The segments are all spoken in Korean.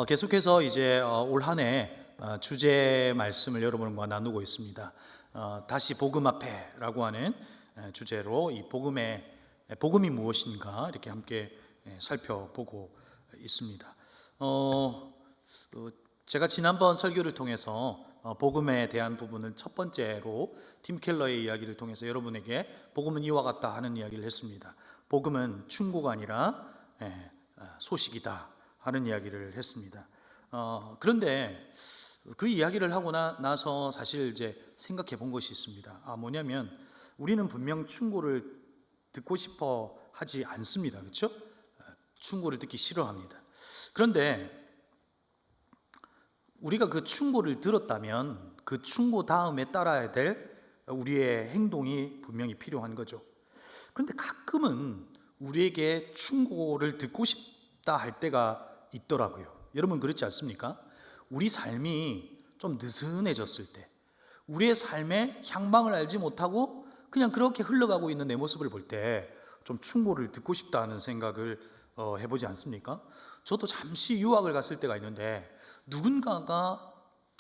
계속해서 이제 올 한 해 주제 말씀을 여러분과 나누고 있습니다. 다시 복음 앞에라고 하는 주제로 이 복음이 무엇인가 이렇게 함께 살펴보고 있습니다. 제가 지난번 설교를 통해서 복음에 대한 부분을 첫 번째로 팀 켈러의 이야기를 통해서 여러분에게 복음은 이와 같다 하는 이야기를 했습니다. 복음은 충고가 아니라 소식이다 하는 이야기를 했습니다. 그런데 그 이야기를 하고 나서 사실 이제 생각해 본 것이 있습니다. 뭐냐면 우리는 분명 충고를 듣고 싶어 하지 않습니다. 그렇죠? 충고를 듣기 싫어합니다. 그런데 우리가 그 충고를 들었다면 그 충고 다음에 따라야 될 우리의 행동이 분명히 필요한 거죠. 그런데 가끔은 우리에게 충고를 듣고 싶다 할 때가 있더라고요. 여러분 그렇지 않습니까? 우리 삶이 좀 느슨해졌을 때, 우리의 삶의 향방을 알지 못하고 그냥 그렇게 흘러가고 있는 내 모습을 볼 때 좀 충고를 듣고 싶다 하는 생각을 해보지 않습니까? 저도 잠시 유학을 갔을 때가 있는데 누군가가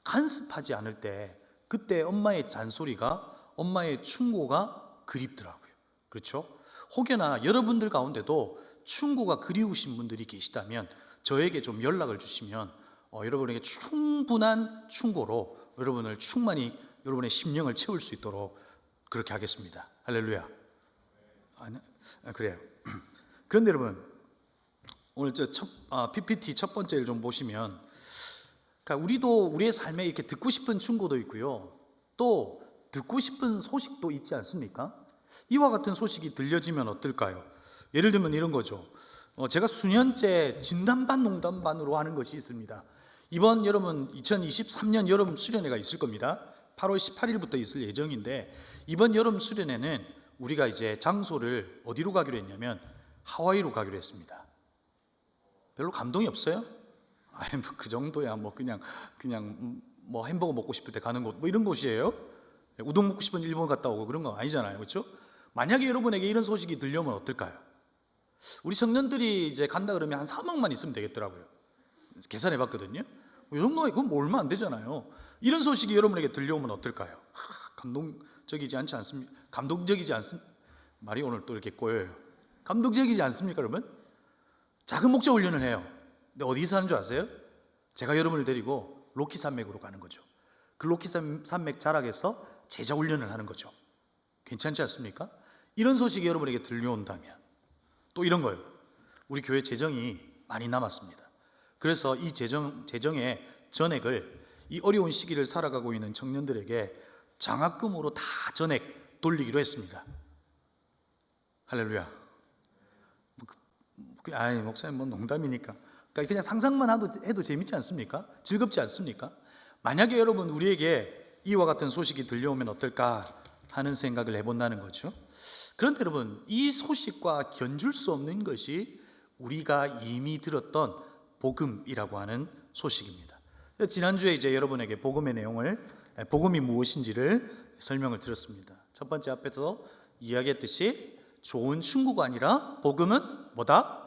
간섭하지 않을 때 그때 엄마의 잔소리가, 엄마의 충고가 그립더라고요. 그렇죠? 혹여나 여러분들 가운데도 충고가 그리우신 분들이 계시다면 저에게 좀 연락을 주시면 여러분에게 충분한 충고로 여러분을 충만히 여러분의 심령을 채울 수 있도록 그렇게 하겠습니다. 할렐루야. 그래요. 그런데 여러분 오늘 PPT 첫 번째를 좀 보시면, 그러니까 우리도 우리의 삶에 이렇게 듣고 싶은 충고도 있고요, 또 듣고 싶은 소식도 있지 않습니까? 이와 같은 소식이 들려지면 어떨까요? 예를 들면 이런 거죠. 제가 수년째 진단반 농담반으로 하는 것이 있습니다. 이번 여러분 2023년 여름 수련회가 있을 겁니다. 8월 18일부터 있을 예정인데 이번 여름 수련회는 우리가 이제 장소를 어디로 가기로 했냐면 하와이로 가기로 했습니다. 별로 감동이 없어요? 그 정도야. 그냥 뭐 햄버거 먹고 싶을 때 가는 곳, 이런 곳이에요. 우동 먹고 싶은 일본 갔다 오고 그런 거 아니잖아요. 그렇죠? 만약에 여러분에게 이런 소식이 들려오면 어떨까요? 우리 청년들이 이제 간다 그러면 한 3억만 있으면 되겠더라고요. 계산해 봤거든요. 이 정도면 그건 얼마 안 되잖아요. 이런 소식이 여러분에게 들려오면 어떨까요? 감동적이지 않습니까? 말이 오늘 또 이렇게 꼬여요. 감동적이지 않습니까, 여러분? 작은 목자 훈련을 해요. 근데 어디서 하는 줄 아세요? 제가 여러분을 데리고 로키 산맥으로 가는 거죠. 그 로키 산맥 자락에서 제자 훈련을 하는 거죠. 괜찮지 않습니까? 이런 소식이 여러분에게 들려온다면 또 이런 거예요. 우리 교회 재정이 많이 남았습니다. 그래서 이 재정의 전액을 이 어려운 시기를 살아가고 있는 청년들에게 장학금으로 다 전액 돌리기로 했습니다. 할렐루야. 목사님 농담이니까. 그러니까 그냥 상상만 해도 재밌지 않습니까? 즐겁지 않습니까? 만약에 여러분 우리에게 이와 같은 소식이 들려오면 어떨까 하는 생각을 해본다는 거죠. 그런데 여러분 이 소식과 견줄 수 없는 것이 우리가 이미 들었던 복음이라고 하는 소식입니다. 지난주에 이제 여러분에게 복음이 무엇인지를 설명을 드렸습니다. 첫 번째 앞에서 이야기했듯이 좋은 충고가 아니라 복음은 뭐다?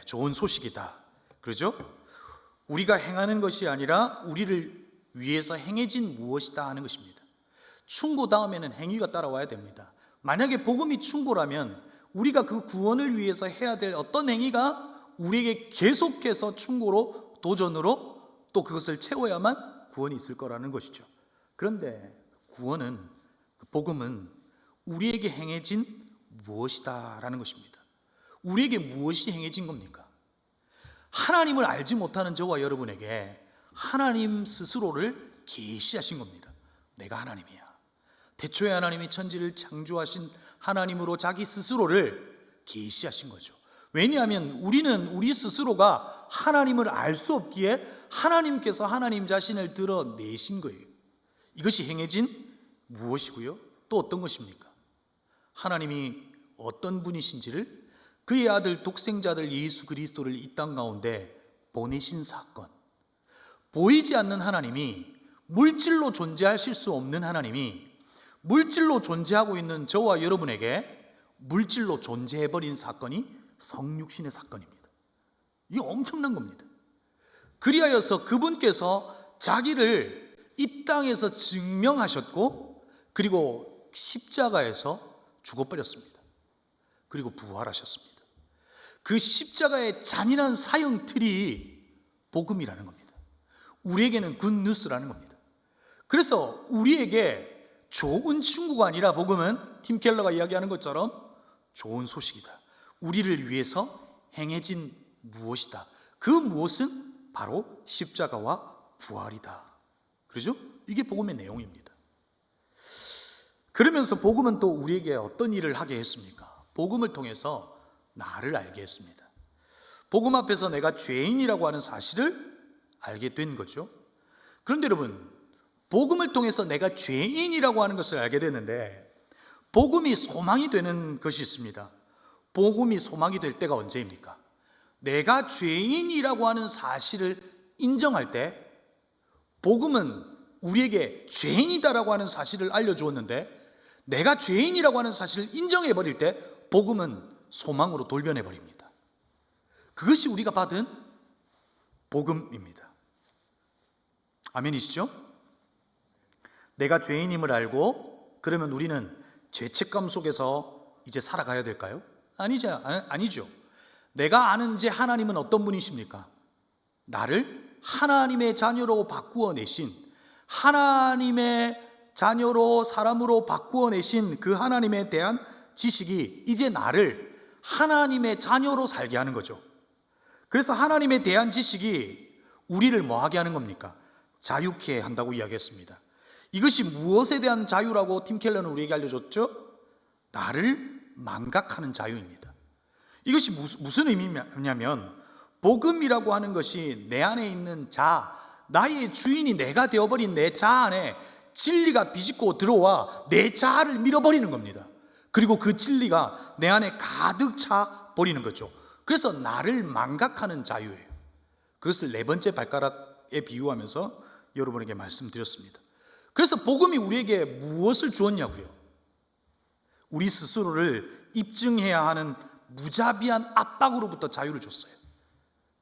좋은 소식이다. 그렇죠? 우리가 행하는 것이 아니라 우리를 위해서 행해진 무엇이다 하는 것입니다. 충고 다음에는 행위가 따라와야 됩니다. 만약에 복음이 충고라면 우리가 그 구원을 위해서 해야 될 어떤 행위가 우리에게 계속해서 충고로, 도전으로 또 그것을 채워야만 구원이 있을 거라는 것이죠. 그런데 복음은 우리에게 행해진 무엇이다 라는 것입니다. 우리에게 무엇이 행해진 겁니까? 하나님을 알지 못하는 저와 여러분에게 하나님 스스로를 계시하신 겁니다. 내가 하나님이야. 태초에 하나님이 천지를 창조하신 하나님으로 자기 스스로를 계시하신 거죠. 왜냐하면 우리는 우리 스스로가 하나님을 알 수 없기에 하나님께서 하나님 자신을 드러내신 거예요. 이것이 행해진 무엇이고요? 또 어떤 것입니까? 하나님이 어떤 분이신지를, 그의 아들 독생자들 예수 그리스도를 이 땅 가운데 보내신 사건. 보이지 않는 하나님이, 물질로 존재하실 수 없는 하나님이 물질로 존재하고 있는 저와 여러분에게 물질로 존재해버린 사건이 성육신의 사건입니다. 이게 엄청난 겁니다. 그리하여서 그분께서 자기를 이 땅에서 증명하셨고, 그리고 십자가에서 죽어버렸습니다. 그리고 부활하셨습니다. 그 십자가의 잔인한 사형틀이 복음이라는 겁니다. 우리에게는 굿뉴스라는 겁니다. 그래서 우리에게 좋은 친구가 아니라 복음은 팀 켈러가 이야기하는 것처럼 좋은 소식이다. 우리를 위해서 행해진 무엇이다. 그 무엇은 바로 십자가와 부활이다. 그렇죠? 이게 복음의 내용입니다. 그러면서 복음은 또 우리에게 어떤 일을 하게 했습니까? 복음을 통해서 나를 알게 했습니다. 복음 앞에서 내가 죄인이라고 하는 사실을 알게 된 거죠. 그런데 여러분, 복음을 통해서 내가 죄인이라고 하는 것을 알게 됐는데, 복음이 소망이 되는 것이 있습니다. 복음이 소망이 될 때가 언제입니까? 내가 죄인이라고 하는 사실을 인정할 때, 복음은 우리에게 죄인이다라고 하는 사실을 알려주었는데, 내가 죄인이라고 하는 사실을 인정해버릴 때 복음은 소망으로 돌변해버립니다. 그것이 우리가 받은 복음입니다. 아멘이시죠? 내가 죄인임을 알고 그러면 우리는 죄책감 속에서 이제 살아가야 될까요? 아니죠. 내가 아는 이제 하나님은 어떤 분이십니까? 나를 하나님의 자녀로 바꾸어 내신, 하나님의 자녀로 사람으로 바꾸어 내신 그 하나님에 대한 지식이 이제 나를 하나님의 자녀로 살게 하는 거죠. 그래서 하나님에 대한 지식이 우리를 뭐하게 하는 겁니까? 자유케 한다고 이야기했습니다. 이것이 무엇에 대한 자유라고 팀 켈러는 우리에게 알려줬죠? 나를 망각하는 자유입니다. 이것이 무슨 의미냐면, 복음이라고 하는 것이 내 안에 있는 나의 주인이 내가 되어버린 내 안에 진리가 비집고 들어와 내 자아를 밀어버리는 겁니다. 그리고 그 진리가 내 안에 가득 차 버리는 거죠. 그래서 나를 망각하는 자유예요. 그것을 네 번째 발가락에 비유하면서 여러분에게 말씀드렸습니다. 그래서 복음이 우리에게 무엇을 주었냐고요? 우리 스스로를 입증해야 하는 무자비한 압박으로부터 자유를 줬어요.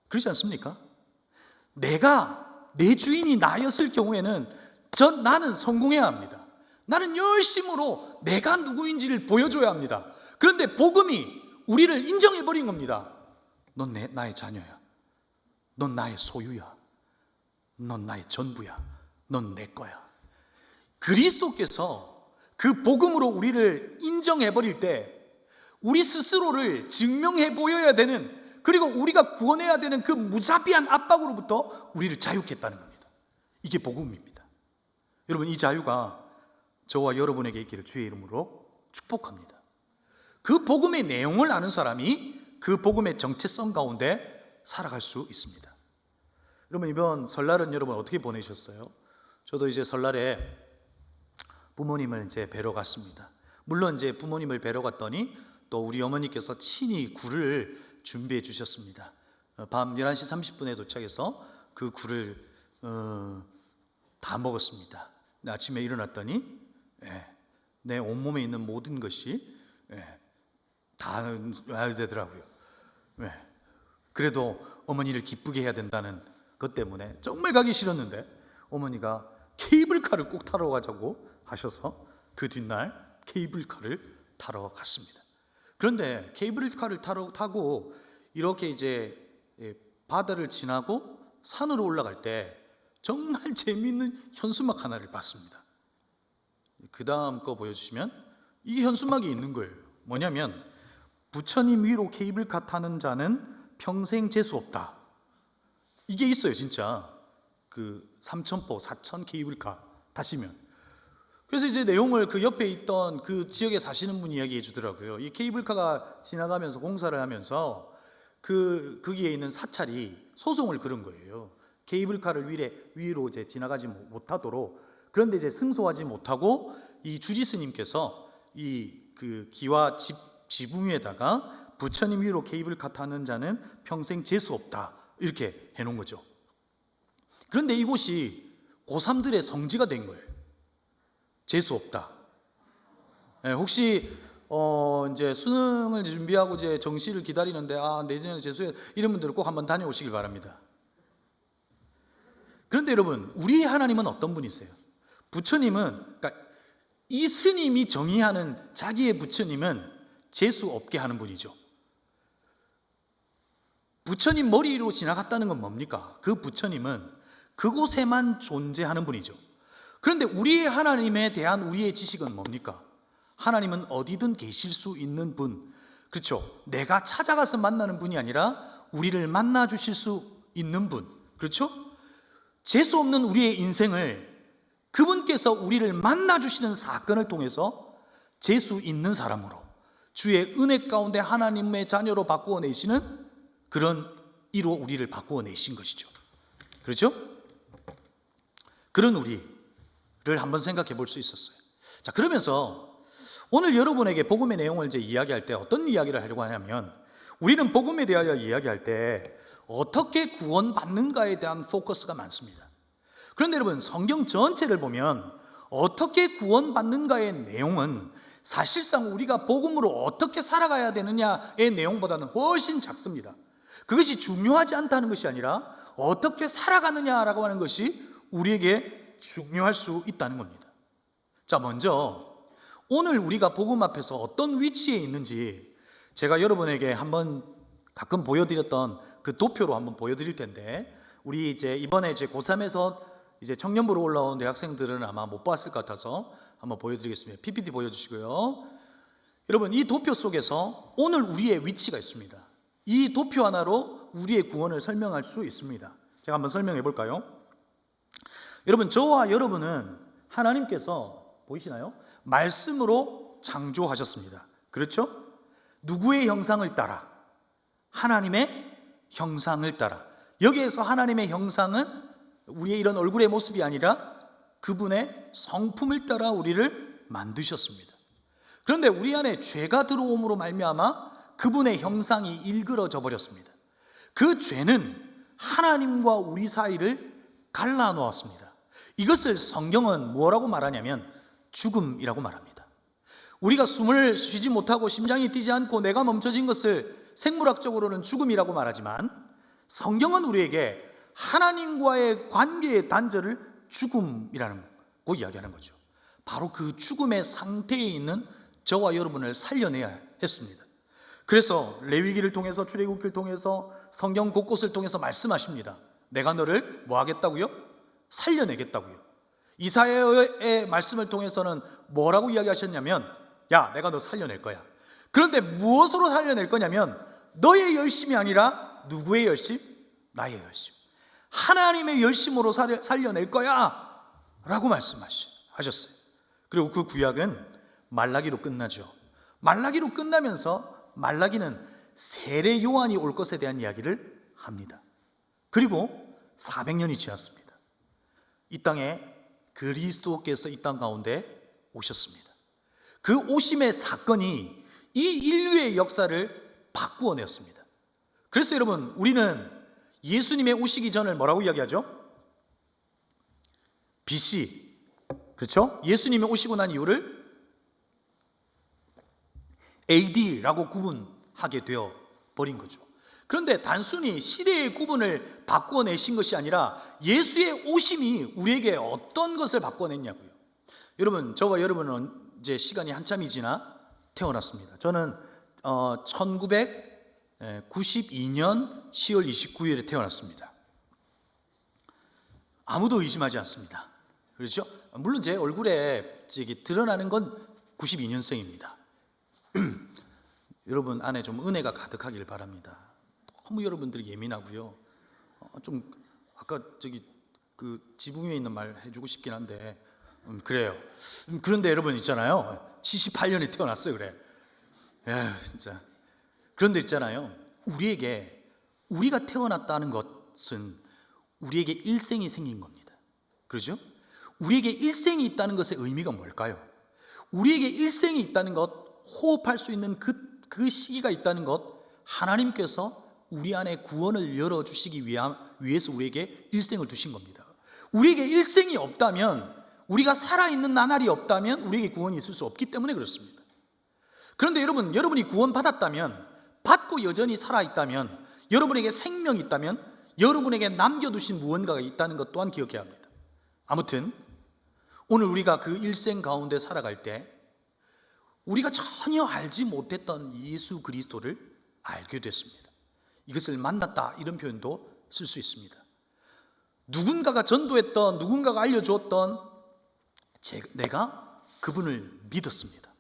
그렇지 않습니까? 내 주인이 나였을 경우에는 나는 성공해야 합니다. 나는 열심으로 내가 누구인지를 보여줘야 합니다. 그런데 복음이 우리를 인정해버린 겁니다. 넌 나의 자녀야. 넌 나의 소유야. 넌 나의 전부야. 넌 내 거야. 그리스도께서 그 복음으로 우리를 인정해버릴 때 우리 스스로를 증명해 보여야 되는, 그리고 우리가 구원해야 되는 그 무자비한 압박으로부터 우리를 자유케 했다는 겁니다. 이게 복음입니다. 여러분, 이 자유가 저와 여러분에게 있기를 주의 이름으로 축복합니다. 그 복음의 내용을 아는 사람이 그 복음의 정체성 가운데 살아갈 수 있습니다. 여러분, 이번 설날은 여러분 어떻게 보내셨어요? 저도 이제 설날에 부모님을 이제 뵈러 갔습니다. 물론 이제 부모님을 뵈러 갔더니 또 우리 어머니께서 친히 굴을 준비해 주셨습니다. 밤 11시 30분에 도착해서 그 굴을 다 먹었습니다. 아침에 일어났더니 내 온몸에 있는 모든 것이 다 와야 되더라고요. 그래도 어머니를 기쁘게 해야 된다는 것 때문에 정말 가기 싫었는데 어머니가 케이블카를 꼭 타러 가자고 하셔서 그 뒷날 케이블카를 타러 갔습니다. 그런데 케이블카를 타고 이렇게 이제 바다를 지나고 산으로 올라갈 때 정말 재미있는 현수막 하나를 봤습니다. 그 다음 거 보여주시면 이 현수막이 있는 거예요. 뭐냐면, 부처님 위로 케이블카 타는 자는 평생 재수 없다. 이게 있어요, 진짜. 그 삼천포, 사천 케이블카 타시면. 그래서 이제 내용을 그 옆에 있던 그 지역에 사시는 분이 이야기해 주더라고요. 이 케이블카가 지나가면서 공사를 하면서 거기에 있는 사찰이 소송을 걸은 거예요. 케이블카를 위로 이제 지나가지 못하도록. 그런데 이제 승소하지 못하고 이 주지스님께서 그 기와 지붕 위에다가 부처님 위로 케이블카 타는 자는 평생 재수 없다, 이렇게 해놓은 거죠. 그런데 이곳이 고3들의 성지가 된 거예요. 재수 없다. 혹시 이제 수능을 준비하고 이제 정시를 기다리는데 내년에 재수해, 이런 분들은 꼭 한번 다녀오시길 바랍니다. 그런데 여러분, 우리 하나님은 어떤 분이세요? 부처님은, 그러니까 이 스님이 정의하는 자기의 부처님은 재수 없게 하는 분이죠. 부처님 머리로 지나갔다는 건 뭡니까? 그 부처님은 그곳에만 존재하는 분이죠. 그런데 우리의 하나님에 대한 우리의 지식은 뭡니까? 하나님은 어디든 계실 수 있는 분, 그렇죠? 내가 찾아가서 만나는 분이 아니라 우리를 만나 주실 수 있는 분, 그렇죠? 재수 없는 우리의 인생을 그분께서 우리를 만나 주시는 사건을 통해서 재수 있는 사람으로, 주의 은혜 가운데 하나님의 자녀로 바꾸어 내시는 그런 이로 우리를 바꾸어 내신 것이죠. 그렇죠? 그런 우리를 한번 생각해 볼 수 있었어요. 자, 그러면서 오늘 여러분에게 복음의 내용을 이제 이야기할 때 어떤 이야기를 하려고 하냐면, 우리는 복음에 대하여 이야기할 때 어떻게 구원받는가에 대한 포커스가 많습니다. 그런데 여러분, 성경 전체를 보면 어떻게 구원받는가의 내용은 사실상 우리가 복음으로 어떻게 살아가야 되느냐의 내용보다는 훨씬 작습니다. 그것이 중요하지 않다는 것이 아니라 어떻게 살아가느냐라고 하는 것이 우리에게 중요할 수 있다는 겁니다. 자, 먼저 오늘 우리가 복음 앞에서 어떤 위치에 있는지 제가 여러분에게 한번 가끔 보여드렸던 그 도표로 한번 보여드릴 텐데, 우리 이제 이번에 이제 고3에서 이제 청년부로 올라온 대학생들은 아마 못 봤을 것 같아서 한번 보여드리겠습니다. PPT 보여주시고요. 여러분, 이 도표 속에서 오늘 우리의 위치가 있습니다. 이 도표 하나로 우리의 구원을 설명할 수 있습니다. 제가 한번 설명해 볼까요? 여러분, 저와 여러분은 하나님께서 보이시나요? 말씀으로 창조하셨습니다. 그렇죠? 누구의 형상을 따라? 하나님의 형상을 따라. 여기에서 하나님의 형상은 우리의 이런 얼굴의 모습이 아니라 그분의 성품을 따라 우리를 만드셨습니다. 그런데 우리 안에 죄가 들어옴으로 말미암아 그분의 형상이 일그러져 버렸습니다. 그 죄는 하나님과 우리 사이를 갈라놓았습니다. 이것을 성경은 뭐라고 말하냐면 죽음이라고 말합니다. 우리가 숨을 쉬지 못하고 심장이 뛰지 않고 내가 멈춰진 것을 생물학적으로는 죽음이라고 말하지만, 성경은 우리에게 하나님과의 관계의 단절을 죽음이라고 이야기하는 거죠. 바로 그 죽음의 상태에 있는 저와 여러분을 살려내야 했습니다. 그래서 레위기를 통해서, 출애굽기를 통해서, 성경 곳곳을 통해서 말씀하십니다. 내가 너를 뭐 하겠다고요? 살려내겠다고요. 이사야의 말씀을 통해서는 뭐라고 이야기하셨냐면, 야, 내가 너 살려낼 거야. 그런데 무엇으로 살려낼 거냐면 너의 열심이 아니라 누구의 열심? 나의 열심. 하나님의 열심으로 살려낼 거야 라고 말씀하셨어요. 그리고 그 구약은 말라기로 끝나죠. 말라기로 끝나면서 말라기는 세례 요한이 올 것에 대한 이야기를 합니다. 그리고 400년이 지났습니다. 이 땅에 그리스도께서 이 땅 가운데 오셨습니다. 그 오심의 사건이 이 인류의 역사를 바꾸어 내었습니다. 그래서 여러분, 우리는 예수님의 오시기 전을 뭐라고 이야기하죠? BC, 그렇죠? 예수님이 오시고 난 이유를 AD라고 구분하게 되어 버린 거죠. 그런데 단순히 시대의 구분을 바꾸어 내신 것이 아니라 예수의 오심이 우리에게 어떤 것을 바꾸어 냈냐고요. 여러분, 저와 여러분은 이제 시간이 한참이 지나 태어났습니다. 저는 1992년 10월 29일에 태어났습니다. 아무도 의심하지 않습니다. 그렇죠? 물론 제 얼굴에 드러나는 건 92년생입니다. 여러분 안에 좀 은혜가 가득하길 바랍니다. 너무 여러분들이 예민하고요. 좀 아까 그 지붕 위에 있는 말 해주고 싶긴 한데 그래요. 그런데 여러분 있잖아요. 78년에 태어났어요. 그래. 진짜. 그런데 있잖아요. 우리가 태어났다는 것은 우리에게 일생이 생긴 겁니다. 그렇죠? 우리에게 일생이 있다는 것의 의미가 뭘까요? 우리에게 일생이 있다는 것, 호흡할 수 있는 그 시기가 있다는 것, 하나님께서 우리 안에 구원을 열어주시기 위해서 우리에게 일생을 두신 겁니다. 우리에게 일생이 없다면, 우리가 살아있는 나날이 없다면 우리에게 구원이 있을 수 없기 때문에 그렇습니다. 그런데 여러분이 구원받았다면, 받고 여전히 살아있다면, 여러분에게 생명이 있다면 여러분에게 남겨두신 무언가가 있다는 것 또한 기억해야 합니다. 아무튼 오늘 우리가 그 일생 가운데 살아갈 때 우리가 전혀 알지 못했던 예수 그리스도를 알게 됐습니다. 이것을 만났다, 이런 표현도 쓸 수 있습니다. 누군가가 전도했던, 누군가가 알려주었던 내가 그분을 믿었습니다.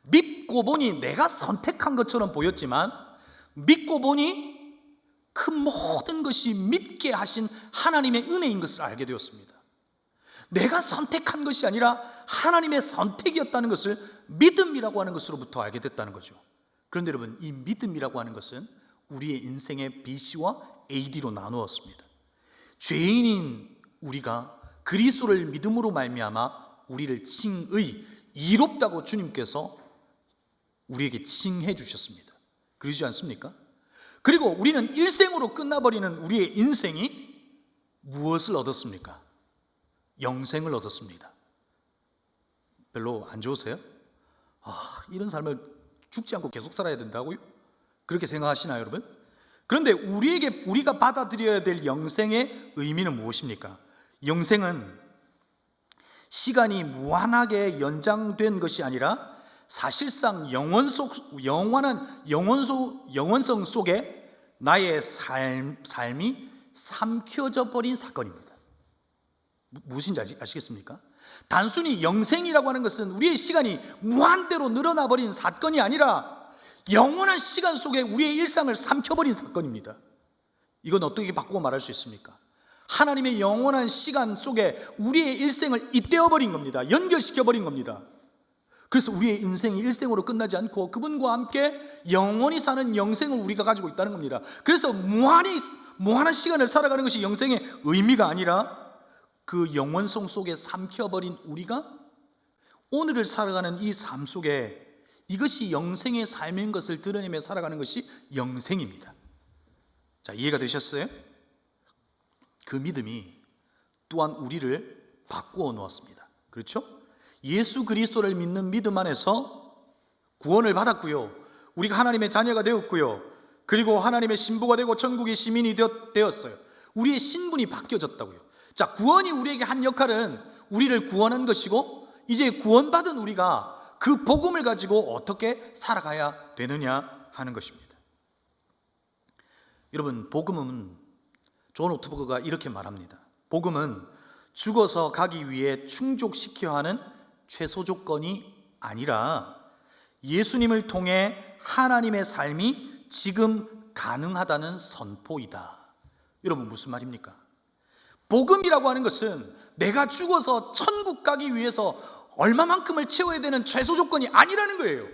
믿고 보니 내가 선택한 것처럼 보였지만 믿고 보니 그 모든 것이 믿게 하신 하나님의 은혜인 것을 알게 되었습니다. 내가 선택한 것이 아니라 하나님의 선택이었다는 것을 믿음이라고 하는 것으로부터 알게 됐다는 거죠. 그런데 여러분, 이 믿음이라고 하는 것은 우리의 인생의 BC와 AD로 나누었습니다. 죄인인 우리가 그리스도를 믿음으로 말미암아 우리를 칭의, 이롭다고 주님께서 우리에게 칭해 주셨습니다. 그러지 않습니까? 그리고 우리는 일생으로 끝나버리는 우리의 인생이 무엇을 얻었습니까? 영생을 얻었습니다. 별로 안 좋으세요? 이런 삶을 죽지 않고 계속 살아야 된다고요? 그렇게 생각하시나요, 여러분? 그런데 우리가 받아들여야 될 영생의 의미는 무엇입니까? 영생은 시간이 무한하게 연장된 것이 아니라 사실상 영원성 속에 나의 삶이 삼켜져 버린 사건입니다. 무엇인지 아시겠습니까? 단순히 영생이라고 하는 것은 우리의 시간이 무한대로 늘어나 버린 사건이 아니라 영원한 시간 속에 우리의 일상을 삼켜버린 사건입니다. 이건 어떻게 바꾸고 말할 수 있습니까? 하나님의 영원한 시간 속에 우리의 일생을 잇대어버린 겁니다. 연결시켜버린 겁니다. 그래서 우리의 인생이 일생으로 끝나지 않고 그분과 함께 영원히 사는 영생을 우리가 가지고 있다는 겁니다. 그래서 무한한 시간을 살아가는 것이 영생의 의미가 아니라 그 영원성 속에 삼켜버린 우리가 오늘을 살아가는 이 삶 속에 이것이 영생의 삶인 것을 드러내며 살아가는 것이 영생입니다. 자, 이해가 되셨어요? 그 믿음이 또한 우리를 바꾸어 놓았습니다. 그렇죠? 예수 그리스도를 믿는 믿음 안에서 구원을 받았고요, 우리가 하나님의 자녀가 되었고요, 그리고 하나님의 신부가 되고 천국의 시민이 되었어요. 우리의 신분이 바뀌어졌다고요. 자, 구원이 우리에게 한 역할은 우리를 구원한 것이고, 이제 구원받은 우리가 그 복음을 가지고 어떻게 살아가야 되느냐 하는 것입니다. 여러분, 복음은 존 오트버그가 이렇게 말합니다. 복음은 죽어서 가기 위해 충족시켜야 하는 최소 조건이 아니라 예수님을 통해 하나님의 삶이 지금 가능하다는 선포이다. 여러분, 무슨 말입니까? 복음이라고 하는 것은 내가 죽어서 천국 가기 위해서 얼마만큼을 채워야 되는 최소 조건이 아니라는 거예요.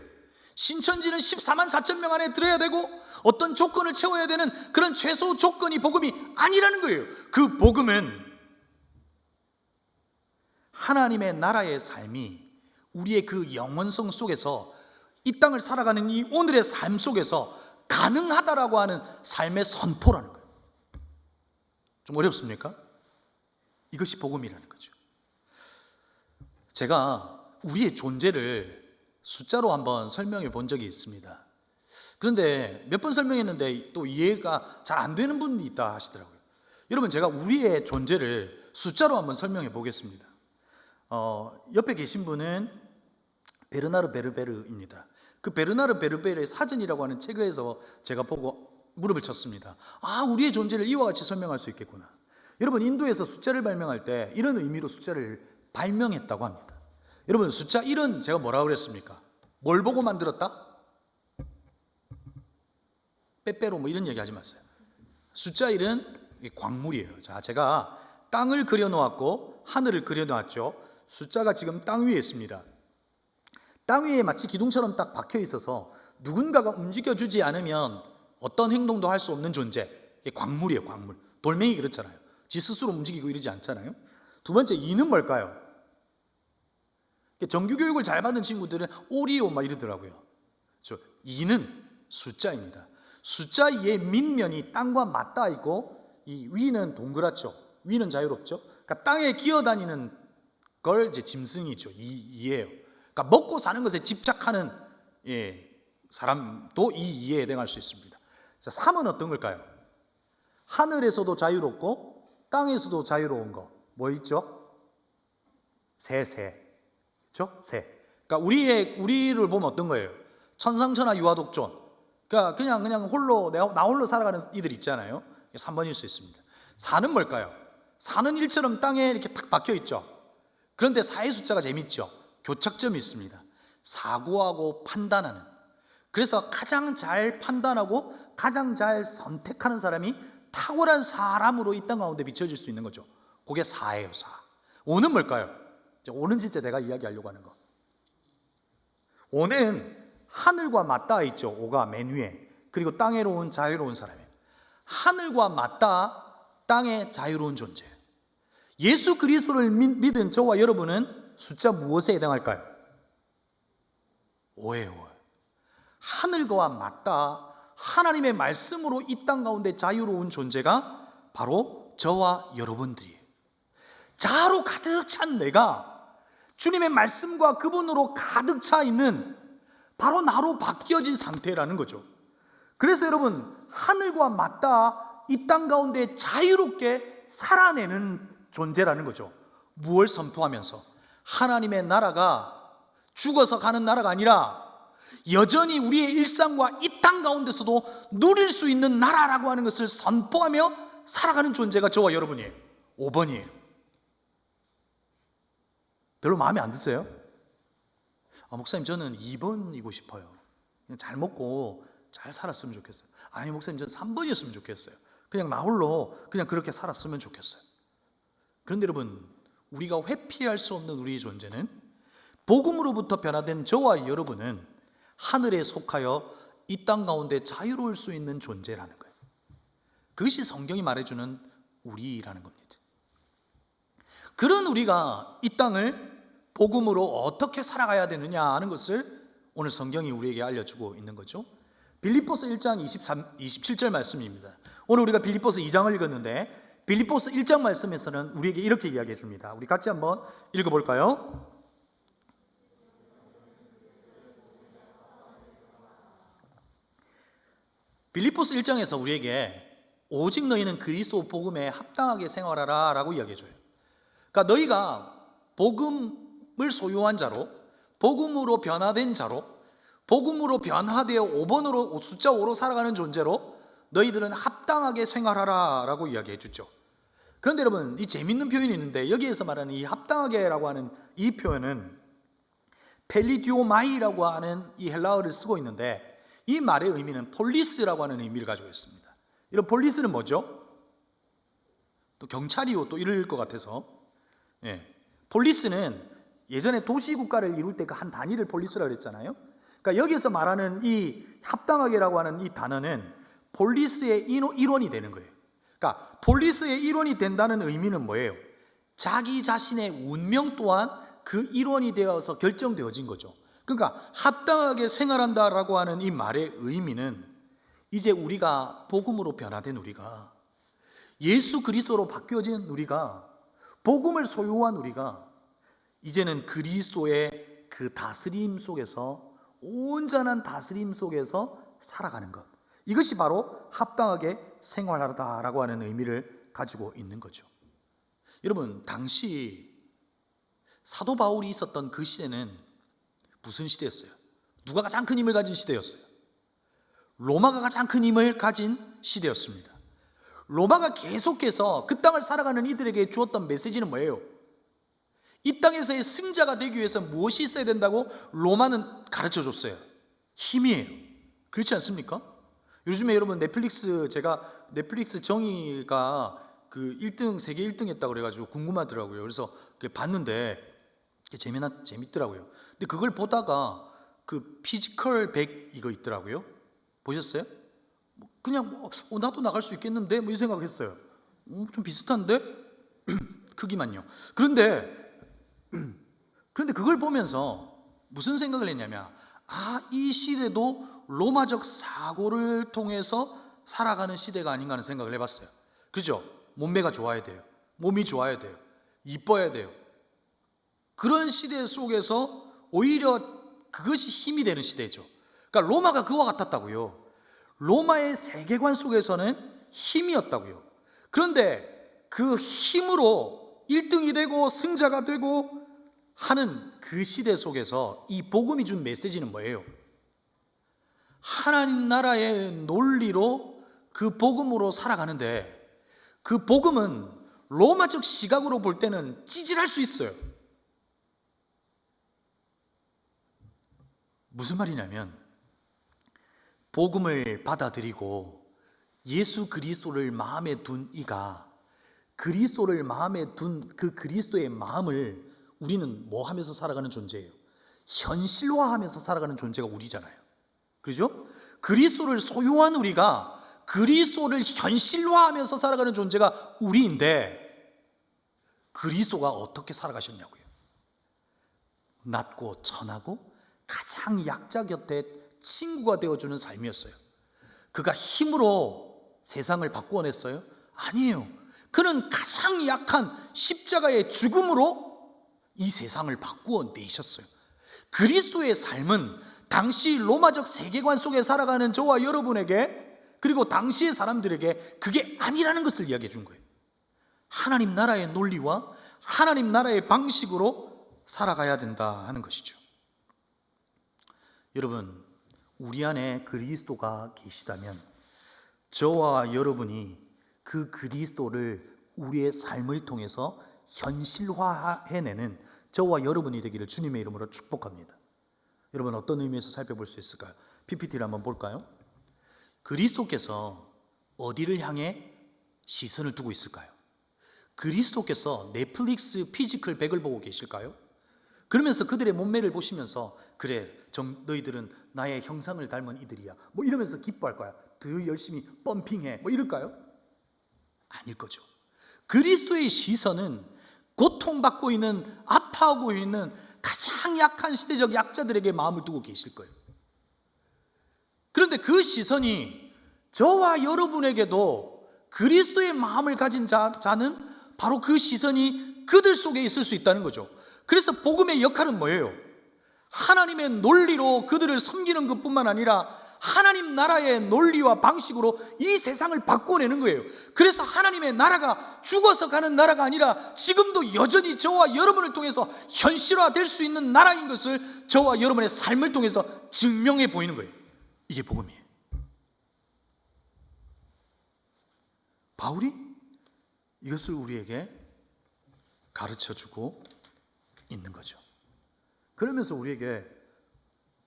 신천지는 14만 4천 명 안에 들어야 되고 어떤 조건을 채워야 되는 그런 최소 조건이 복음이 아니라는 거예요. 그 복음은 하나님의 나라의 삶이 우리의 그 영원성 속에서 이 땅을 살아가는 이 오늘의 삶 속에서 가능하다라고 하는 삶의 선포라는 거예요. 좀 어렵습니까? 이것이 복음이라는 거죠. 제가 우리의 존재를 숫자로 한번 설명해 본 적이 있습니다. 그런데 몇 번 설명했는데 또 이해가 잘 안 되는 분이 있다 하시더라고요. 여러분, 제가 우리의 존재를 숫자로 한번 설명해 보겠습니다. 옆에 계신 분은 베르나르 베르베르입니다. 그 베르나르 베르베르의 사전이라고 하는 책에서 제가 보고 무릎을 쳤습니다. 우리의 존재를 이와 같이 설명할 수 있겠구나. 여러분, 인도에서 숫자를 발명할 때 이런 의미로 숫자를 발명했다고 합니다. 여러분, 숫자 1은 제가 뭐라고 그랬습니까? 뭘 보고 만들었다? 빼빼로 뭐 이런 얘기 하지 마세요. 숫자 1은 광물이에요. 자, 제가 땅을 그려놓았고 하늘을 그려놓았죠. 숫자가 지금 땅 위에 있습니다. 땅 위에 마치 기둥처럼 딱 박혀 있어서 누군가가 움직여주지 않으면 어떤 행동도 할 수 없는 존재. 이게 광물이에요, 광물. 돌멩이 그렇잖아요. 지 스스로 움직이고 이러지 않잖아요. 두 번째, 2는 뭘까요? 정규교육을 잘 받는 친구들은 오리오 막 이러더라고요. 2는 숫자입니다. 숫자 2의 밑면이 땅과 맞닿아 있고 이 위는 동그랗죠. 위는 자유롭죠. 그러니까 땅에 기어다니는 걸 이제 짐승이죠. 2예요. 그러니까 먹고 사는 것에 집착하는 사람도 이 2에 해당할 수 있습니다. 자, 3은 어떤 걸까요? 하늘에서도 자유롭고 땅에서도 자유로운 거 뭐 있죠? 새. 그렇죠? 새. 그러니까 우리를 보면 어떤 거예요? 천상천하 유아독존. 그러니까 그냥 홀로 나 홀로 살아가는 이들 있잖아요. 3번일 수 있습니다. 사는 뭘까요? 사는 일처럼 땅에 이렇게 탁 박혀 있죠. 그런데 사의 숫자가 재밌죠. 교착점이 있습니다. 사고하고 판단하는. 그래서 가장 잘 판단하고 가장 잘 선택하는 사람이 탁월한 사람으로 이 땅 가운데 비춰질 수 있는 거죠. 그게 사예요, 사. 오는 뭘까요? 오는 진짜 내가 이야기하려고 하는 거. 오는 하늘과 맞닿아 있죠. 오가 맨 위에. 그리고 땅에로운 자유로운 사람이에요. 하늘과 맞닿아 땅의 자유로운 존재예요. 예수 그리스도를 믿은 저와 여러분은 숫자 무엇에 해당할까요? 5예요. 5. 하늘과 맞닿아 하나님의 말씀으로 이 땅 가운데 자유로운 존재가 바로 저와 여러분들이에요. 자아로 가득 찬 내가 주님의 말씀과 그분으로 가득 차 있는 바로 나로 바뀌어진 상태라는 거죠. 그래서 여러분, 하늘과 맞닿아 이 땅 가운데 자유롭게 살아내는 존재라는 거죠. 무엇을 선포하면서? 하나님의 나라가 죽어서 가는 나라가 아니라 여전히 우리의 일상과 이 땅 가운데서도 누릴 수 있는 나라라고 하는 것을 선포하며 살아가는 존재가 저와 여러분이에요. 5번이에요. 별로 마음에 안 드세요? 목사님, 저는 2번이고 싶어요. 그냥 잘 먹고 잘 살았으면 좋겠어요. 아니, 목사님, 저는 3번이었으면 좋겠어요. 그냥 나 홀로 그냥 그렇게 살았으면 좋겠어요. 그런데 여러분, 우리가 회피할 수 없는 우리의 존재는, 복음으로부터 변화된 저와 여러분은 하늘에 속하여 이 땅 가운데 자유로울 수 있는 존재라는 거예요. 그것이 성경이 말해주는 우리라는 겁니다. 그런 우리가 이 땅을 복음으로 어떻게 살아가야 되느냐 하는 것을 오늘 성경이 우리에게 알려주고 있는 거죠. 빌립보서 1장 27절 말씀입니다. 오늘 우리가 빌립보서 2장을 읽었는데 빌립보서 1장 말씀에서는 우리에게 이렇게 이야기해 줍니다. 우리 같이 한번 읽어볼까요? 빌립보서 1장에서 우리에게 오직 너희는 그리스도 복음에 합당하게 생활하라 라고 이야기해 줘요. 그러니까 너희가 복음을 소유한 자로, 복음으로 변화된 자로, 복음으로 변화되어 5번으로 숫자 5로 살아가는 존재로 너희들은 합당하게 생활하라 라고 이야기해 주죠. 그런데 여러분, 이 재밌는 표현이 있는데, 여기에서 말하는 이 합당하게 라고 하는 이 표현은 펠리디오마이라고 하는 이 헬라어를 쓰고 있는데, 이 말의 의미는 폴리스라고 하는 의미를 가지고 있습니다. 이런 폴리스는 뭐죠? 또 경찰이요 또 이럴 것 같아서, 폴리스는 예전에 도시국가를 이룰 때 그 한 단위를 폴리스라고 그랬잖아요. 그러니까 여기서 말하는 이 합당하게라고 하는 이 단어는 폴리스의 일원이 되는 거예요. 그러니까 폴리스의 일원이 된다는 의미는 뭐예요? 자기 자신의 운명 또한 그 일원이 되어서 결정되어진 거죠. 그러니까 합당하게 생활한다라고 하는 이 말의 의미는, 이제 우리가 복음으로 변화된 우리가, 예수 그리스도로 바뀌어진 우리가, 복음을 소유한 우리가 이제는 그리스도의 그 다스림 속에서, 온전한 다스림 속에서 살아가는 것, 이것이 바로 합당하게 생활하다라고 하는 의미를 가지고 있는 거죠. 여러분, 당시 사도 바울이 있었던 그 시대는 무슨 시대였어요? 누가 가장 큰 힘을 가진 시대였어요? 로마가 가장 큰 힘을 가진 시대였습니다. 로마가 계속해서 그 땅을 살아가는 이들에게 주었던 메시지는 뭐예요? 이 땅에서의 승자가 되기 위해서 무엇이 있어야 된다고 로마는 가르쳐 줬어요? 힘이에요. 그렇지 않습니까? 요즘에 여러분 제가 넷플릭스 정의가 그 1등, 세계 1등 했다고 그래가지고 궁금하더라고요. 그래서 봤는데 재밌더라고요. 근데 그걸 보다가 그 피지컬 100 이거 있더라고요. 보셨어요? 그냥 나도 나갈 수 있겠는데 이 생각했어요. 좀 비슷한데 크기만요. 그런데 그걸 보면서 무슨 생각을 했냐면, 이 시대도 로마적 사고를 통해서 살아가는 시대가 아닌가 하는 생각을 해봤어요. 그죠? 몸매가 좋아야 돼요. 몸이 좋아야 돼요. 이뻐야 돼요. 그런 시대 속에서 오히려 그것이 힘이 되는 시대죠. 그러니까 로마가 그와 같았다고요. 로마의 세계관 속에서는 힘이었다고요. 그런데 그 힘으로 1등이 되고 승자가 되고 하는 그 시대 속에서 이 복음이 준 메시지는 뭐예요? 하나님 나라의 논리로 그 복음으로 살아가는데, 그 복음은 로마적 시각으로 볼 때는 찌질할 수 있어요. 무슨 말이냐면, 복음을 받아들이고 예수 그리스도를 마음에 둔 이가 그리스도를 마음에 둔 그 그리스도의 마음을 우리는 뭐 하면서 살아가는 존재예요? 현실화하면서 살아가는 존재가 우리잖아요. 그렇죠? 그리스도를 소유한 우리가 그리스도를 현실화하면서 살아가는 존재가 우리인데, 그리스도가 어떻게 살아가셨냐고요. 낮고 천하고 가장 약자 곁에 친구가 되어주는 삶이었어요. 그가 힘으로 세상을 바꾸어냈어요? 아니에요. 그는 가장 약한 십자가의 죽음으로 이 세상을 바꾸어내셨어요. 그리스도의 삶은 당시 로마적 세계관 속에 살아가는 저와 여러분에게, 그리고 당시의 사람들에게 그게 아니라는 것을 이야기해 준 거예요. 하나님 나라의 논리와 하나님 나라의 방식으로 살아가야 된다 하는 것이죠. 여러분, 우리 안에 그리스도가 계시다면 저와 여러분이 그 그리스도를 우리의 삶을 통해서 현실화해내는 저와 여러분이 되기를 주님의 이름으로 축복합니다. 여러분, 어떤 의미에서 살펴볼 수 있을까요? PPT를 한번 볼까요? 그리스도께서 어디를 향해 시선을 두고 있을까요? 그리스도께서 넷플릭스 피지컬 100을 보고 계실까요? 그러면서 그들의 몸매를 보시면서 그래, 너희들은 나의 형상을 닮은 이들이야 뭐 이러면서 기뻐할 거야. 더 열심히 펌핑해 뭐 이럴까요? 아닐 거죠. 그리스도의 시선은 고통받고 있는, 아파하고 있는 가장 약한 시대적 약자들에게 마음을 두고 계실 거예요. 그런데 그 시선이 저와 여러분에게도 그리스도의 마음을 가진 자는 바로 그 시선이 그들 속에 있을 수 있다는 거죠. 그래서 복음의 역할은 뭐예요? 하나님의 논리로 그들을 섬기는 것뿐만 아니라 하나님 나라의 논리와 방식으로 이 세상을 바꿔내는 거예요. 그래서 하나님의 나라가 죽어서 가는 나라가 아니라 지금도 여전히 저와 여러분을 통해서 현실화될 수 있는 나라인 것을 저와 여러분의 삶을 통해서 증명해 보이는 거예요. 이게 복음이에요. 바울이 이것을 우리에게 가르쳐주고 있는 거죠. 그러면서 우리에게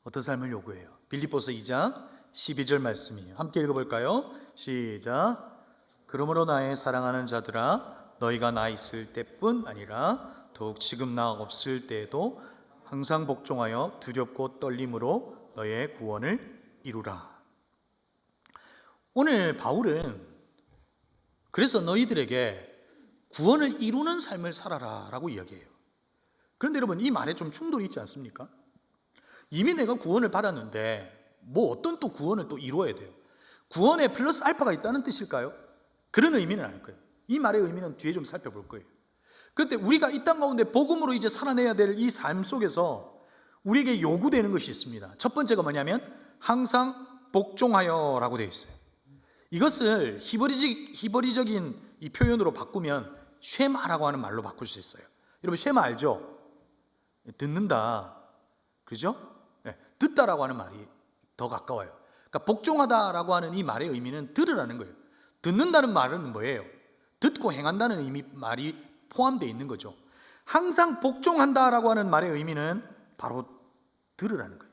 어떤 삶을 요구해요? 빌립보서 2장 12절 말씀이에요. 함께 읽어볼까요? 시작. 그러므로 나의 사랑하는 자들아, 너희가 나 있을 때뿐 아니라 더욱 지금 나 없을 때에도 항상 복종하여 두렵고 떨림으로 너의 구원을 이루라. 오늘 바울은 그래서 너희들에게 구원을 이루는 삶을 살아라 라고 이야기해요. 그런데 여러분, 이 말에 좀 충돌이 있지 않습니까? 이미 내가 구원을 받았는데 뭐 어떤 또 구원을 또 이루어야 돼요? 구원에 플러스 알파가 있다는 뜻일까요? 그런 의미는 아닐 거예요. 이 말의 의미는 뒤에 좀 살펴볼 거예요. 그런데 우리가 이 땅 가운데 복음으로 이제 살아내야 될 이 삶 속에서 우리에게 요구되는 것이 있습니다. 첫 번째가 뭐냐면 항상 복종하여 라고 되어 있어요. 이것을 히브리적인 이 표현으로 바꾸면 쉐마라고 하는 말로 바꿀 수 있어요. 여러분, 쉐마 알죠? 듣는다, 그죠? 네, 듣다라고 하는 말이 더 가까워요. 그러니까 복종하다라고 하는 이 말의 의미는 들으라는 거예요. 듣는다는 말은 뭐예요? 듣고 행한다는 말이 포함되어 있는 거죠. 항상 복종한다라고 하는 말의 의미는 바로 들으라는 거예요.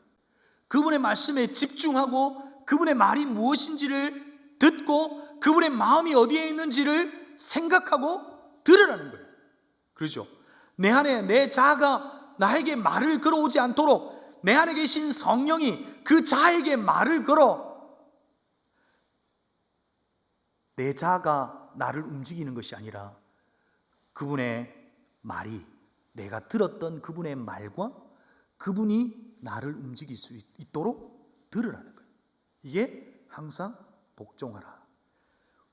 그분의 말씀에 집중하고 그분의 말이 무엇인지를 듣고 그분의 마음이 어디에 있는지를 생각하고 들으라는 거예요. 그렇죠? 내 안에 내 자아가 나에게 말을 걸어오지 않도록 내 안에 계신 성령이 그 자에게 말을 걸어 내 자아가 나를 움직이는 것이 아니라 그분의 말이, 내가 들었던 그분의 말과 그분이 나를 움직일 수 있도록 들으라는 거예요. 이게 항상 복종하라.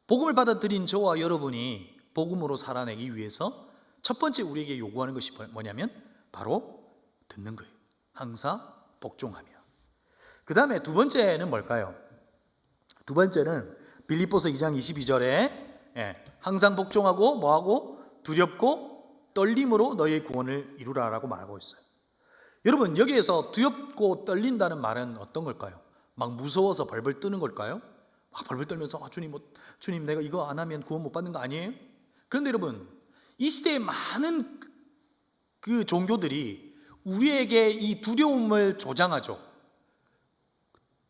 복음을 받아들인 저와 여러분이 복음으로 살아내기 위해서 첫 번째 우리에게 요구하는 것이 뭐냐면 바로 듣는 거예요. 항상 복종하며. 그 다음에 두 번째는 뭘까요? 두 번째는 빌립보서 2장 22절에 항상 복종하고 뭐하고 두렵고 떨림으로 너희의 구원을 이루라라고 말하고 있어요. 여러분, 여기에서 두렵고 떨린다는 말은 어떤 걸까요? 막 무서워서 벌벌 뜨는 걸까요? 막 벌벌 떨면서 주님 내가 이거 안 하면 구원 못 받는 거 아니에요? 그런데 여러분, 이 시대에 많은 그 종교들이 우리에게 이 두려움을 조장하죠.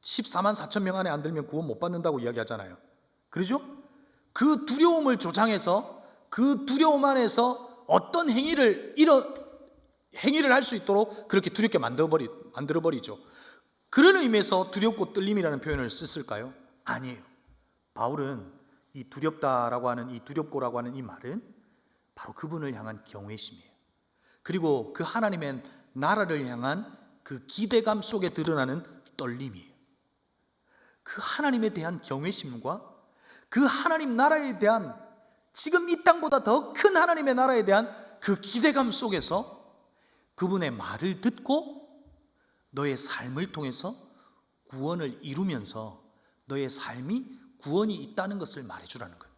14만 4천 명 안에 안 들면 구원 못 받는다고 이야기하잖아요. 그러죠? 그 두려움을 조장해서 그 두려움 안에서 어떤 행위를 할 수 있도록 그렇게 두렵게 만들어버리죠. 그런 의미에서 두렵고 떨림이라는 표현을 썼을까요? 아니에요. 바울은 이 두렵다라고 하는 이 두렵고라고 하는 이 말은 바로 그분을 향한 경외심이에요. 그리고 그 하나님의 나라를 향한 그 기대감 속에 드러나는 떨림이에요. 그 하나님에 대한 경외심과 그 하나님 나라에 대한, 지금 이 땅보다 더 큰 하나님의 나라에 대한 그 기대감 속에서 그분의 말을 듣고 너의 삶을 통해서 구원을 이루면서 너의 삶이 구원이 있다는 것을 말해주라는 거예요.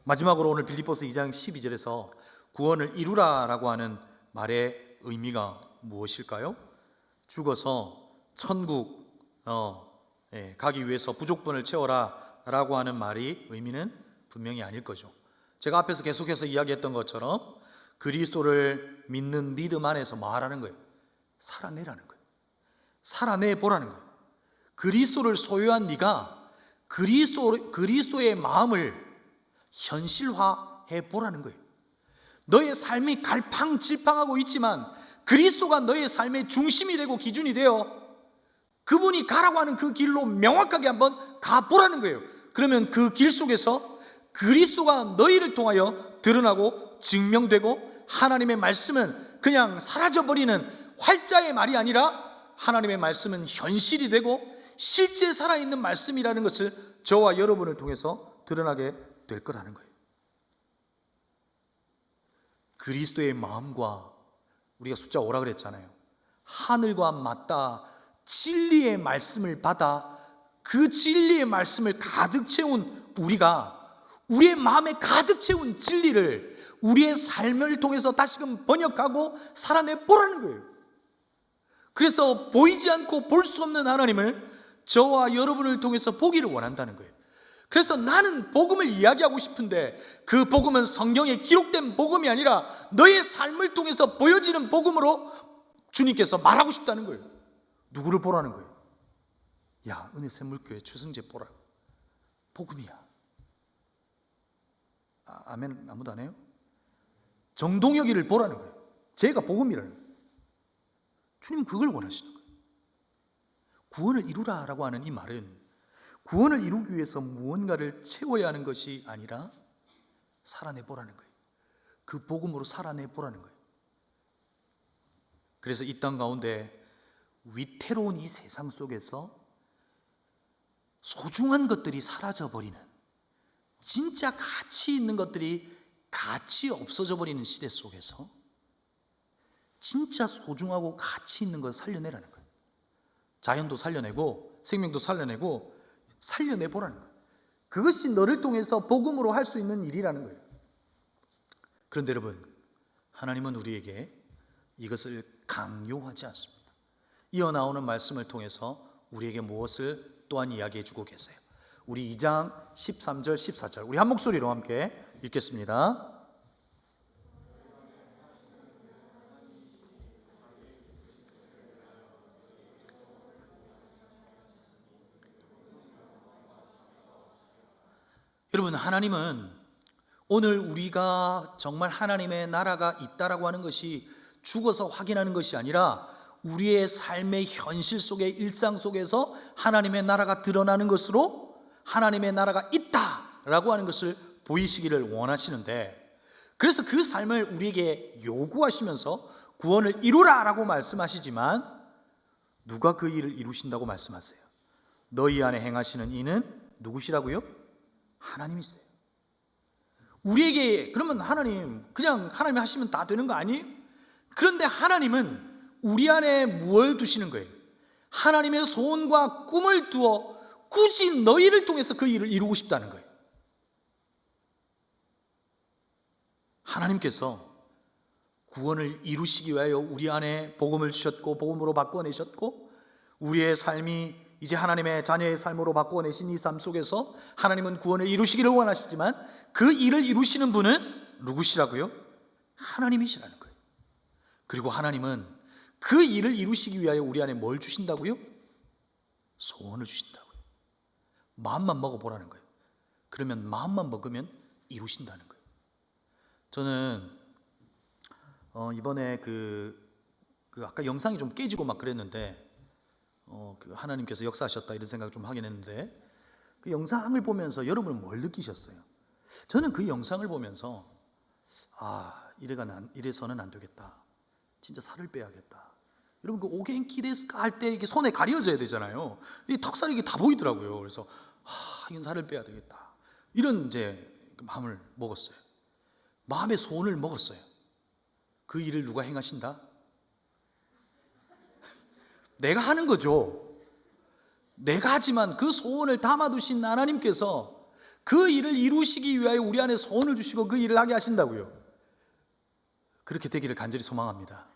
마지막으로 오늘 빌립보서 2장 12절에서 구원을 이루라라고 하는 말의 의미가 무엇일까요? 죽어서 천국 가기 위해서 부족분을 채워라 라고 하는 말이 의미는 분명히 아닐 거죠. 제가 앞에서 계속해서 이야기했던 것처럼 그리스도를 믿는 믿음 안에서 뭐 하라는 거예요? 살아내라는 거예요. 살아내보라는 거예요. 그리스도를 소유한 네가 그리스도의 마음을 현실화해 보라는 거예요. 너의 삶이 갈팡질팡하고 있지만 그리스도가 너의 삶의 중심이 되고 기준이 되어 그분이 가라고 하는 그 길로 명확하게 한번 가보라는 거예요. 그러면 그 길 속에서 그리스도가 너희를 통하여 드러나고 증명되고 하나님의 말씀은 그냥 사라져버리는 활자의 말이 아니라 하나님의 말씀은 현실이 되고 실제 살아있는 말씀이라는 것을 저와 여러분을 통해서 드러나게 될 거라는 거예요. 그리스도의 마음과, 우리가 숫자 5라 그랬잖아요. 하늘과 맞닿아 진리의 말씀을 받아 그 진리의 말씀을 가득 채운 우리가 우리의 마음에 가득 채운 진리를 우리의 삶을 통해서 다시금 번역하고 살아내보라는 거예요. 그래서 보이지 않고 볼 수 없는 하나님을 저와 여러분을 통해서 보기를 원한다는 거예요. 그래서 나는 복음을 이야기하고 싶은데 그 복음은 성경에 기록된 복음이 아니라 너의 삶을 통해서 보여지는 복음으로 주님께서 말하고 싶다는 거예요. 누구를 보라는 거예요? 야, 은혜샘물교회 최승재 보라. 복음이야. 아멘. 아무도 안 해요? 정동혁이를 보라는 거예요. 제가 복음이라는 거예요. 주님 그걸 원하시는 거예요. 구원을 이루라라고 하는 이 말은 구원을 이루기 위해서 무언가를 채워야 하는 것이 아니라 살아내보라는 거예요. 그 복음으로 살아내보라는 거예요. 그래서 이 땅 가운데 위태로운 이 세상 속에서 소중한 것들이 사라져버리는, 진짜 가치 있는 것들이 가치 없어져 버리는 시대 속에서 진짜 소중하고 가치 있는 걸 살려내라는 거예요. 자연도 살려내고 생명도 살려내고 살려내보라는 거예요. 그것이 너를 통해서 복음으로 할 수 있는 일이라는 거예요. 그런데 여러분, 하나님은 우리에게 이것을 강요하지 않습니다. 이어나오는 말씀을 통해서 우리에게 무엇을 또한 이야기해 주고 계세요. 우리 2장 13절 14절 우리 한 목소리로 함께 읽겠습니다. 여러분, 하나님은 오늘 우리가 정말 하나님의 나라가 있다라고 하는 것이 죽어서 확인하는 것이 아니라 우리의 삶의 현실 속의 일상 속에서 하나님의 나라가 드러나는 것으로 하나님의 나라가 있다라고 하는 것을 보이시기를 원하시는데, 그래서 그 삶을 우리에게 요구하시면서 구원을 이루라라고 말씀하시지만 누가 그 일을 이루신다고 말씀하세요? 너희 안에 행하시는 이는 누구시라고요? 하나님이세요. 우리에게 그러면 그냥 하나님이 하시면 다 되는 거 아니에요? 그런데 하나님은 우리 안에 무엇을 두시는 거예요? 하나님의 소원과 꿈을 두어 굳이 너희를 통해서 그 일을 이루고 싶다는 거예요. 하나님께서 구원을 이루시기 위하여 우리 안에 복음을 주셨고 복음으로 바꿔내셨고 우리의 삶이 이제 하나님의 자녀의 삶으로 바꿔내신 이 삶 속에서 하나님은 구원을 이루시기를 원하시지만 그 일을 이루시는 분은 누구시라고요? 하나님이시라는 거예요. 그리고 하나님은 그 일을 이루시기 위하여 우리 안에 뭘 주신다고요? 소원을 주신다고요. 마음만 먹어보라는 거예요. 그러면 마음만 먹으면 이루신다는 거예요. 저는 이번에 그 아까 영상이 좀 깨지고 막 그랬는데 그 하나님께서 역사하셨다 이런 생각을 좀 하긴 했는데 그 영상을 보면서 여러분은 뭘 느끼셨어요? 저는 그 영상을 보면서 이래서는 안 되겠다. 진짜 살을 빼야겠다. 여러분 그 오겐키 데스까 할 때 이게 손에 가려져야 되잖아요. 이 턱살이 이게 다 보이더라고요. 그래서 이건 살을 빼야 되겠다. 이런 이제 마음을 먹었어요. 마음의 소원을 먹었어요. 그 일을 누가 행하신다? 내가 하는 거죠. 내가 하지만 그 소원을 담아두신 하나님께서 그 일을 이루시기 위하여 우리 안에 소원을 주시고 그 일을 하게 하신다고요. 그렇게 되기를 간절히 소망합니다.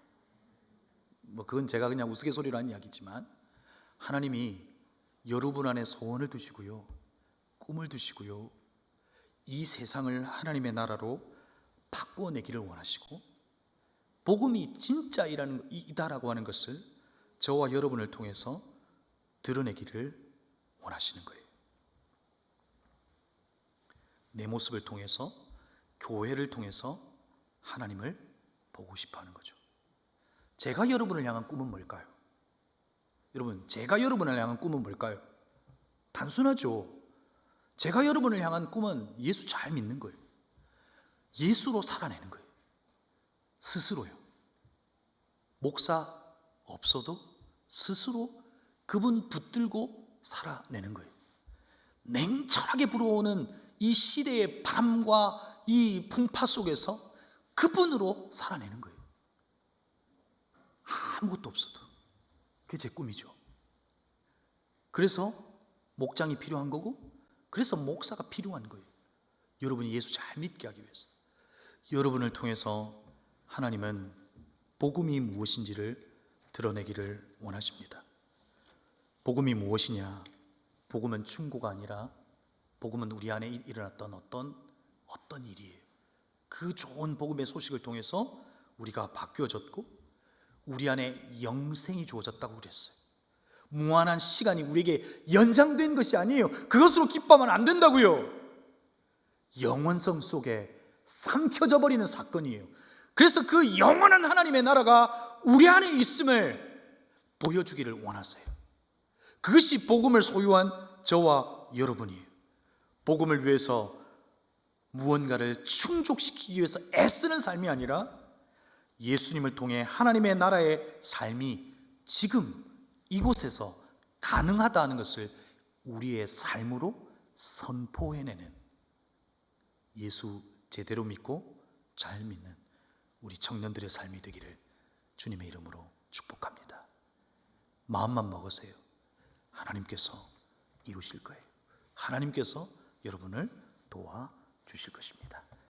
그건 제가 그냥 우스갯소리로 한 이야기지만 하나님이 여러분 안에 소원을 두시고요, 꿈을 두시고요, 이 세상을 하나님의 나라로 바꾸어내기를 원하시고 복음이 진짜이다라고 하는 것을 저와 여러분을 통해서 드러내기를 원하시는 거예요. 내 모습을 통해서, 교회를 통해서 하나님을 보고 싶어 하는 거죠. 제가 여러분을 향한 꿈은 뭘까요? 여러분, 제가 여러분을 향한 꿈은 뭘까요? 단순하죠. 제가 여러분을 향한 꿈은 예수 잘 믿는 거예요. 예수로 살아내는 거예요. 스스로요. 목사 없어도 스스로 그분 붙들고 살아내는 거예요. 냉철하게 불어오는 이 시대의 바람과 이 풍파 속에서 그분으로 살아내는 거예요. 아무것도 없어도. 그게 제 꿈이죠. 그래서 목장이 필요한 거고, 그래서 목사가 필요한 거예요. 여러분이 예수 잘 믿게 하기 위해서. 여러분을 통해서 하나님은 복음이 무엇인지를 드러내기를 원하십니다. 복음이 무엇이냐? 복음은 충고가 아니라 복음은 우리 안에 일어났던 어떤 일이에요. 그 좋은 복음의 소식을 통해서 우리가 바뀌어졌고 우리 안에 영생이 주어졌다고 그랬어요. 무한한 시간이 우리에게 연장된 것이 아니에요. 그것으로 기뻐하면 안 된다고요. 영원성 속에 삼켜져 버리는 사건이에요. 그래서 그 영원한 하나님의 나라가 우리 안에 있음을 보여주기를 원하세요. 그것이 복음을 소유한 저와 여러분이에요. 복음을 위해서 무언가를 충족시키기 위해서 애쓰는 삶이 아니라 예수님을 통해 하나님의 나라의 삶이 지금 이곳에서 가능하다는 것을 우리의 삶으로 선포해내는, 예수 제대로 믿고 잘 믿는 우리 청년들의 삶이 되기를 주님의 이름으로 축복합니다. 마음만 먹으세요. 하나님께서 이루실 거예요. 하나님께서 여러분을 도와주실 것입니다.